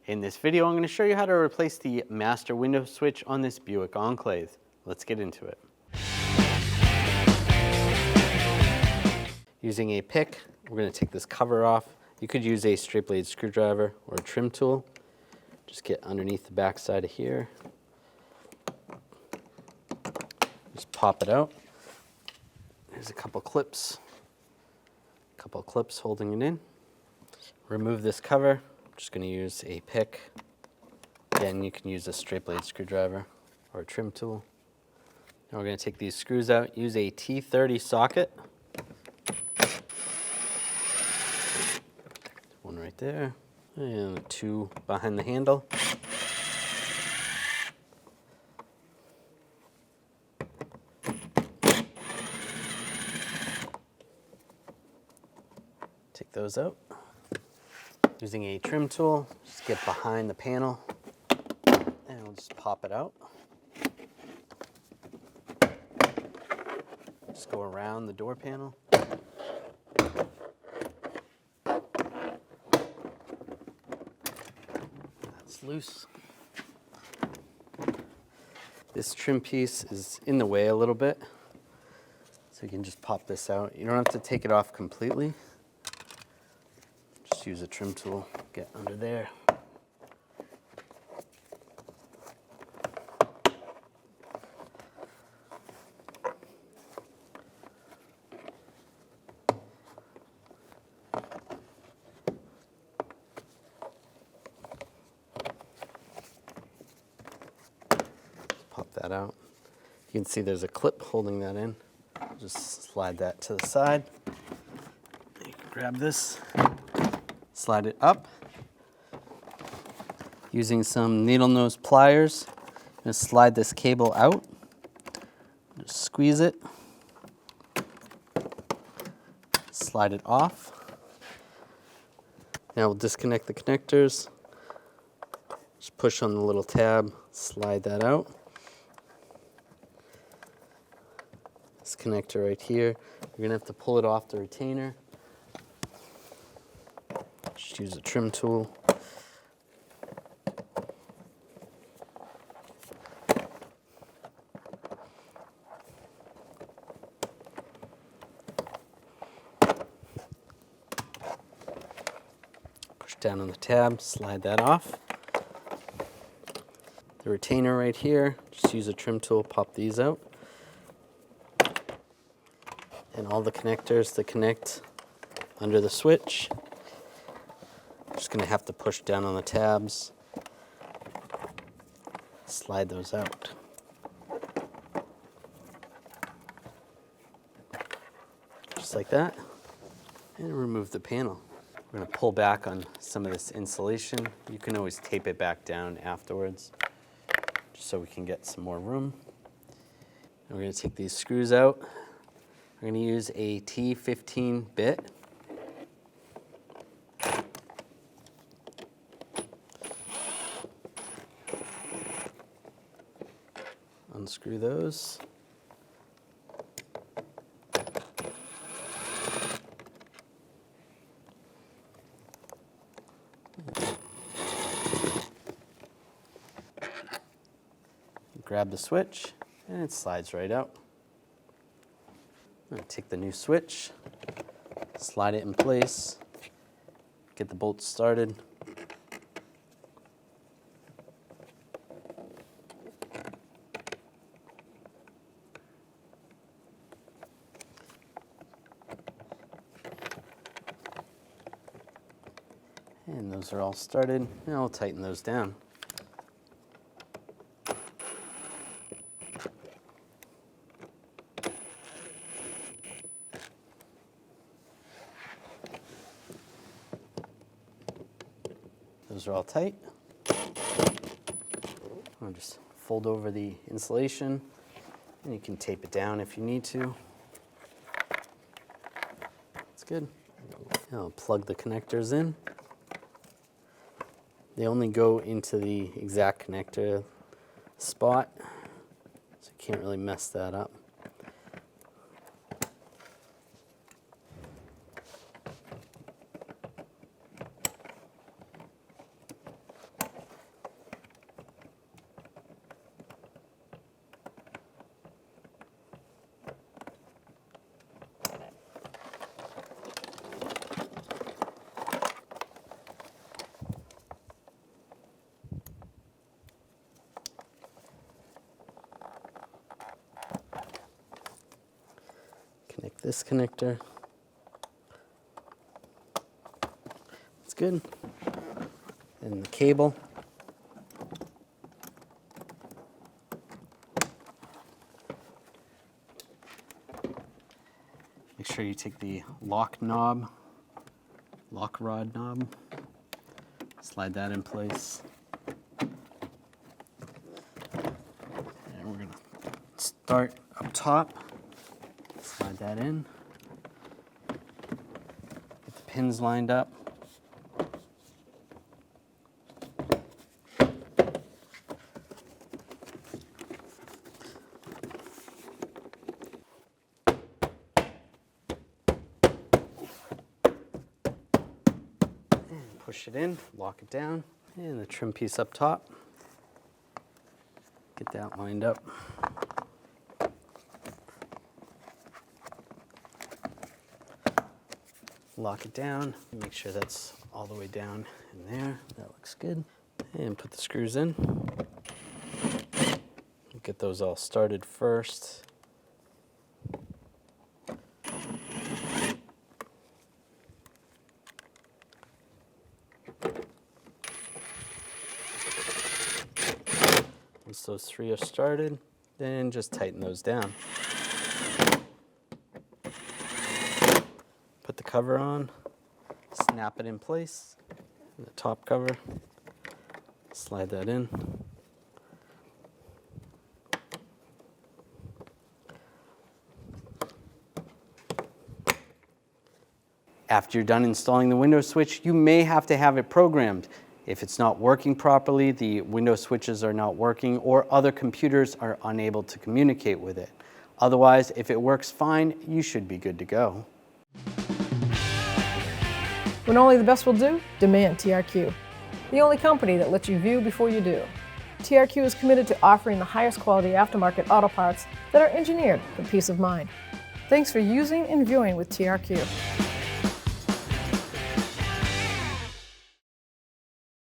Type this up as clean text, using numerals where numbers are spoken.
In this video, I'm going to show you how to replace the master window switch on this Buick Enclave. Let's get into it. Using a pick, we're going to take this cover off. You could use a straight blade screwdriver or a trim tool. Just get underneath the back side of here. Just pop it out. There's a couple clips holding it in. Remove this cover. I'm just going to use a pick. Again, you can use a straight blade screwdriver or a trim tool. Now we're going to take these screws out. Use a T30 socket. One right there, and two behind the handle. Take those out. Using a trim tool, just get behind the panel and we'll just pop it out. Just go around the door panel. That's loose. This trim piece is in the way a little bit, so you can just pop this out. You don't have to take it off completely. Use a trim tool, get under there. Pop that out. You can see there's a clip holding that in. Just slide that to the side. You can grab this. Slide it up. Using some needle nose pliers, I'm going to slide this cable out. Just squeeze it. Slide it off. Now we'll disconnect the connectors. Just push on the little tab, slide that out. This connector right here, you're going to have to pull it off the retainer. Just use a trim tool. Push down on the tab, slide that off. The retainer right here, just use a trim tool, pop these out. And all the connectors that connect under the switch. Just going to have to push down on the tabs, slide those out. Just like that, and remove the panel. We're going to pull back on some of this insulation. You can always tape it back down afterwards, just so we can get some more room. And we're going to take these screws out. We're going to use a T15 Bit. Unscrew those. Grab the switch and it slides right out. I'm going to take the new switch, slide it in place, get the bolts started. And those are all started. Now I'll tighten those down. Those are all tight. I'll just fold over the insulation, and you can tape it down if you need to. That's good. Now I'll plug the connectors in. They only go into the exact connector spot, so you can't really mess that up. this connector. That's good. And the cable. Make sure you take the lock rod knob, slide that in place. And we're gonna start up top, slide that in, get the pins lined up. Push it in, lock it down, and the trim piece up top. Get that lined up. Lock it down, make sure that's all the way down in there. That looks good. And put the screws in. Get those all started first. Once those three are started, then just tighten those down. Put the cover on, snap it in place, the top cover, slide that in. After you're done installing the window switch, you may have to have it programmed. If it's not working properly, the window switches are not working, or other computers are unable to communicate with it. Otherwise, if it works fine, you should be good to go. When only the best will do, demand TRQ. The only company that lets you view before you do. TRQ is committed to offering the highest quality aftermarket auto parts that are engineered for peace of mind. Thanks for using and viewing with TRQ.